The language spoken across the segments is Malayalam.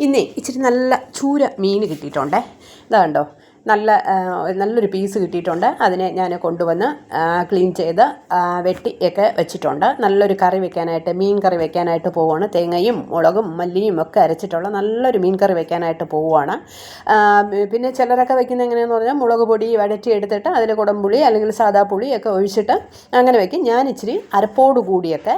ഇന്നേ ഇച്ചിരി നല്ല ചൂര മീൻ കിട്ടിയിട്ടുണ്ടേ. ഇതാ കണ്ടോ, നല്ലൊരു പീസ് കിട്ടിയിട്ടുണ്ട്. അതിനെ ഞാൻ കൊണ്ടുവന്ന് ക്ലീൻ ചെയ്ത് വെട്ടി ഒക്കെ വെച്ചിട്ടുണ്ട്. നല്ലൊരു കറി വെക്കാനായിട്ട്, മീൻ കറി വെക്കാനായിട്ട് പോവുകയാണ്. തേങ്ങയും മുളകും മല്ലിയും ഒക്കെ അരച്ചിട്ടുള്ള നല്ലൊരു മീൻ കറി വെക്കാനായിട്ട് പോവുകയാണ്. പിന്നെ ചിലരൊക്കെ വെക്കുന്നത് എങ്ങനെയാണെന്ന് പറഞ്ഞാൽ മുളക് പൊടി വഴറ്റി എടുത്തിട്ട് അതിൽ കുടംപുളി അല്ലെങ്കിൽ സാദാ പുളിയൊക്കെ ഒഴിച്ചിട്ട് അങ്ങനെ വെക്കും. ഞാൻ ഇച്ചിരി അരപ്പോട് കൂടിയൊക്കെ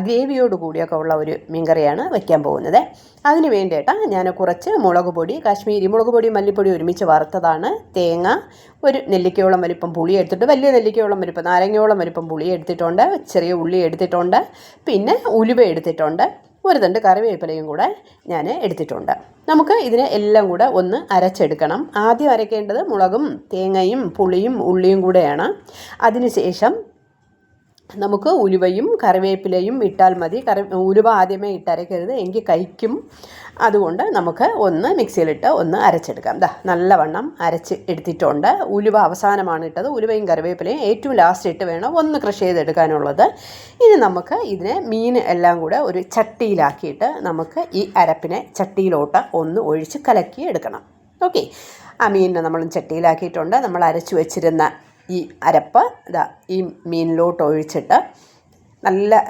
ഗ്രേവിയോട് കൂടിയൊക്കെ ഉള്ള ഒരു മീൻ കറിയാണ് വയ്ക്കാൻ പോകുന്നത്. അതിന് വേണ്ടിയിട്ടാണ് ഞാൻ കുറച്ച് മുളക് പൊടി, കാശ്മീരി മുളക് പൊടി മല്ലിപ്പൊടി ഒരുമിച്ച് വറുത്തതാണ്, തേങ്ങ, ഒരു നെല്ലിക്കയോളം വലിപ്പം പുളി എടുത്തിട്ട്, വലിയ നെല്ലിക്കയോളം വലിപ്പം നാരങ്ങയോളം വലിപ്പം പുളി എടുത്തിട്ടുണ്ട്, ചെറിയ ഉള്ളി എടുത്തിട്ടുണ്ട്, പിന്നെ ഉലുവ എടുത്തിട്ടുണ്ട്, ഒരു തണ്ട് കറിവേപ്പിലയും കൂടെ ഞാൻ എടുത്തിട്ടുണ്ട്. നമുക്ക് ഇതിനെ എല്ലാം കൂടെ ഒന്ന് അരച്ചെടുക്കണം. ആദ്യം അരയ്ക്കേണ്ടത് മുളകും തേങ്ങയും പുളിയും ഉള്ളിയും കൂടെയാണ്. അതിനുശേഷം നമുക്ക് ഉലുവയും കറിവേപ്പിലയും ഇട്ടാൽ മതി. ഉലുവ ആദ്യമേ ഇട്ടരയ്ക്കരുത്, എങ്കിൽ കഴിക്കും. അതുകൊണ്ട് നമുക്ക് ഒന്ന് മിക്സിയിലിട്ട് ഒന്ന് അരച്ചെടുക്കാം. നല്ലവണ്ണം അരച്ച് എടുത്തിട്ടുണ്ട്. ഉലുവ അവസാനമാണ് ഇട്ടത്. ഉലുവയും കറിവേപ്പിലയും ഏറ്റവും ലാസ്റ്റ് ഇട്ട് വേണം ഒന്ന് ക്രഷ് ചെയ്തെടുക്കാനുള്ളത്. ഇനി നമുക്ക് ഇതിനെ മീൻ എല്ലാം കൂടെ ഒരു ചട്ടിയിലാക്കിയിട്ട് നമുക്ക് ഈ അരപ്പിനെ ചട്ടിയിലോട്ട് ഒന്ന് ഒഴിച്ച് കലക്കി എടുക്കണം. ഓക്കെ, ആ മീനിനെ നമ്മൾ ചട്ടിയിലാക്കിയിട്ടുണ്ട്. നമ്മൾ അരച്ചു വെച്ചിരുന്ന ഈ അരപ്പ് ഈ മീനിലോട്ട് ഒഴിച്ചിട്ട് നല്ല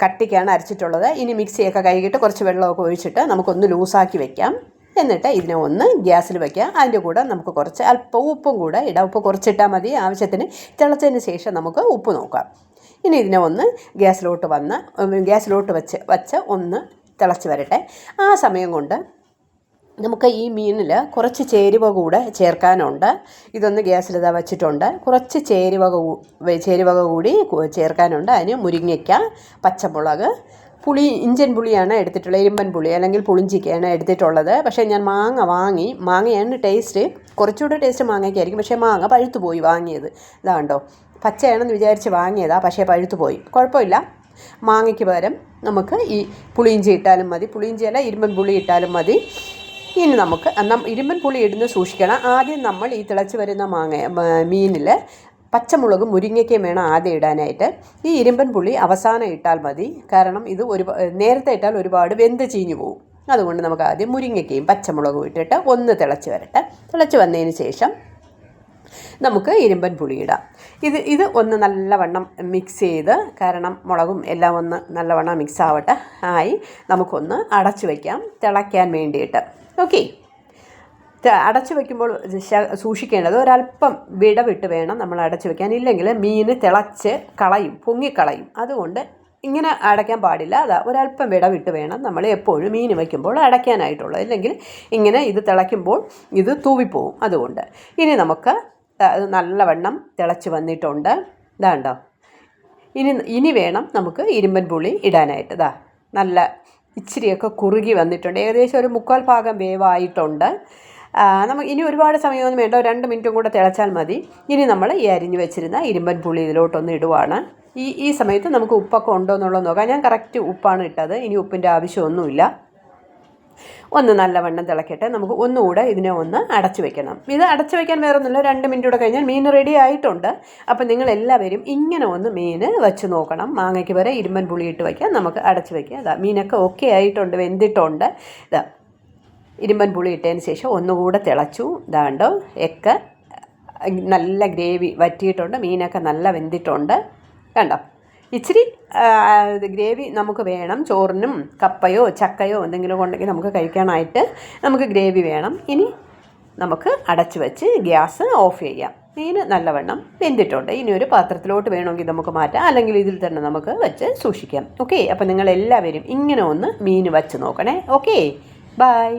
കട്ടിക്കാണ് അരച്ചിട്ടുള്ളത്. ഇനി മിക്സിയൊക്കെ കഴുകിയിട്ട് കുറച്ച് വെള്ളമൊക്കെ ഒഴിച്ചിട്ട് നമുക്കൊന്ന് ലൂസാക്കി വെക്കാം. എന്നിട്ട് ഇതിനെ ഒന്ന് ഗ്യാസിൽ വയ്ക്കാം. അതിൻ്റെ കൂടെ നമുക്ക് കുറച്ച് അല്പം ഉപ്പും കൂടെ ഇടാം. ഉപ്പ് കുറച്ചിട്ടാൽ മതി. ആവശ്യത്തിന് തിളച്ചതിന് ശേഷം നമുക്ക് ഉപ്പ് നോക്കാം. ഇനി ഇതിനെ ഒന്ന് ഗ്യാസിലോട്ട് വെച്ച് ഒന്ന് തിളച്ച് വരട്ടെ. ആ സമയം കൊണ്ട് നമുക്ക് ഈ മീനിൽ കുറച്ച് ചേരുവ കൂടെ ചേർക്കാനുണ്ട്. ഇതൊന്ന് ഗ്യാസിൽ വെച്ചിട്ടുണ്ട്. കുറച്ച് ചേരുവക കൂടി ചേർക്കാനുണ്ട്. അതിന് മുരിങ്ങയ്ക്ക, പച്ചമുളക്, പുളി, ഇഞ്ചൻ പുളിയാണ് എടുത്തിട്ടുള്ളത്, ഇരുമ്പൻ പുളി അല്ലെങ്കിൽ പുളിഞ്ചിക്കയാണ് എടുത്തിട്ടുള്ളത്. പക്ഷേ ഞാൻ മാങ്ങയാണ് ടേസ്റ്റ്, കുറച്ചുകൂടെ ടേസ്റ്റ് മാങ്ങയ്ക്കായിരിക്കും. പക്ഷേ മാങ്ങ പഴുത്തു പോയി വാങ്ങിയത്. ഇതാണ്ടോ, പച്ചയാണെന്ന് വിചാരിച്ച് വാങ്ങിയതാണ്, പക്ഷേ പഴുത്തു പോയി. കുഴപ്പമില്ല, മാങ്ങയ്ക്ക് പകരം നമുക്ക് ഈ പുളിയിഞ്ചി ഇട്ടാലും മതി. പുളിയിഞ്ചിയല്ല, ഇരുമ്പൻ പുളി ഇട്ടാലും മതി. ഇനി നമുക്ക് ഇരുമ്പൻ പുളി ഇടുന്ന സൂക്ഷിക്കണം. ആദ്യം നമ്മൾ ഈ തിളച്ച് വരുന്ന മീനിൽ പച്ചമുളകും മുരിങ്ങയ്ക്കയും വേണം ആദ്യം ഇടാനായിട്ട്. ഈ ഇരുമ്പൻ പുളി അവസാനം ഇട്ടാൽ മതി. കാരണം ഇത് നേരത്തെ ഇട്ടാൽ ഒരുപാട് വെന്ത് ചീഞ്ഞു പോകും. അതുകൊണ്ട് നമുക്ക് ആദ്യം മുരിങ്ങയ്ക്കയും പച്ചമുളകും ഇട്ടിട്ട് ഒന്ന് തിളച്ച് വരട്ടെ. തിളച്ച് വന്നതിന് ശേഷം നമുക്ക് ഇരുമ്പൻ പുളി ഇടാം. ഇത് ഒന്ന് നല്ലവണ്ണം മിക്സ് ചെയ്ത്, കാരണം മുളകും എല്ലാം ഒന്ന് നല്ലവണ്ണം മിക്സ് ആവട്ടെ. നമുക്കൊന്ന് അടച്ചു വയ്ക്കാം തിളയ്ക്കാൻ വേണ്ടിയിട്ട്. ഓക്കെ, അടച്ചു വയ്ക്കുമ്പോൾ സൂക്ഷിക്കേണ്ടത് ഒരല്പം വിടവിട്ട് വേണം നമ്മൾ അടച്ചു വയ്ക്കാൻ. ഇല്ലെങ്കിൽ മീൻ തിളച്ച് പൊങ്ങിക്കളയും. അതുകൊണ്ട് ഇങ്ങനെ അടയ്ക്കാൻ പാടില്ല. ഒരല്പം വിടവിട്ട് വേണം നമ്മൾ എപ്പോഴും മീൻ വയ്ക്കുമ്പോൾ അടയ്ക്കാനായിട്ടുള്ളത്. ഇല്ലെങ്കിൽ ഇങ്ങനെ ഇത് തിളയ്ക്കുമ്പോൾ ഇത് തൂവിപ്പോവും. അതുകൊണ്ട് ഇനി നമുക്ക് നല്ലവണ്ണം തിളച്ച് വന്നിട്ടുണ്ട്. ഇതാണ്ടോ, ഇനി വേണം നമുക്ക് ഇരുമ്പൻ പുളി ഇടാനായിട്ട്. നല്ല ഇച്ചിരിയൊക്കെ കുറുകി വന്നിട്ടുണ്ട്. ഏകദേശം ഒരു 3/4 ഭാഗം വേവായിട്ടുണ്ട്. ഇനി ഒരുപാട് സമയമൊന്നും വേണ്ട, 2 മിനിറ്റും കൂടെ തിളച്ചാൽ മതി. ഇനി നമ്മൾ ഈ അരിഞ്ഞു വെച്ചിരുന്ന ഇരുമ്പൻ പുളി ഇതിലോട്ടൊന്ന് ഇടുവാണ്. ഈ സമയത്ത് നമുക്ക് ഉപ്പൊക്കെ ഉണ്ടോ എന്നുള്ളത് നോക്കാം. ഞാൻ കറക്റ്റ് ഉപ്പാണ് ഇട്ടത്. ഇനി ഉപ്പിൻ്റെ ആവശ്യമൊന്നുമില്ല. ഒന്ന് നല്ലവണ്ണം തിളക്കട്ടെ. നമുക്ക് ഒന്നുകൂടെ ഇതിനെ ഒന്ന് അടച്ചു വെക്കണം. ഇത് അടച്ചു വയ്ക്കാൻ വേറൊന്നുമില്ല, 2 മിനിറ്റ് കൂടെ കഴിഞ്ഞാൽ മീൻ റെഡി ആയിട്ടുണ്ട്. അപ്പം നിങ്ങളെല്ലാവരും ഇങ്ങനെ ഒന്ന് മീൻ വെച്ച് നോക്കണം. മാങ്ങയ്ക്ക് വരെ ഇരുമ്പൻ പുളി ഇട്ട് വയ്ക്കാം, നമുക്ക് അടച്ചു വയ്ക്കാം. മീനൊക്കെ ഓക്കെ ആയിട്ടുണ്ട്, വെന്തിട്ടുണ്ട്. ഇരുമ്പൻ പുളി ഇട്ടതിന് ശേഷം ഒന്നുകൂടെ തിളച്ചു. ഇതാണ്ടോ, ഒക്കെ നല്ല ഗ്രേവി വറ്റിയിട്ടുണ്ട്. മീനൊക്കെ നല്ല വെന്തിട്ടുണ്ട്. കണ്ടോ, ഇച്ചിരി ഗ്രേവി നമുക്ക് വേണം. ചോറിനും കപ്പയോ ചക്കയോ എന്തെങ്കിലും ഉണ്ടെങ്കിൽ നമുക്ക് കഴിക്കാനായിട്ട് നമുക്ക് ഗ്രേവി വേണം. ഇനി നമുക്ക് അടച്ചു വെച്ച് ഗ്യാസ് ഓഫ് ചെയ്യാം. മീൻ നല്ലവണ്ണം വെന്തിട്ടുണ്ട്. ഇനി ഒരു പാത്രത്തിലോട്ട് വേണമെങ്കിൽ നമുക്ക് മാറ്റാം, അല്ലെങ്കിൽ ഇതിൽ തന്നെ നമുക്ക് വെച്ച് സൂക്ഷിക്കാം. ഓക്കെ, അപ്പോൾ നിങ്ങളെല്ലാവരും ഇങ്ങനെ ഒന്ന് മീൻ വച്ച് നോക്കണേ. Okay, by.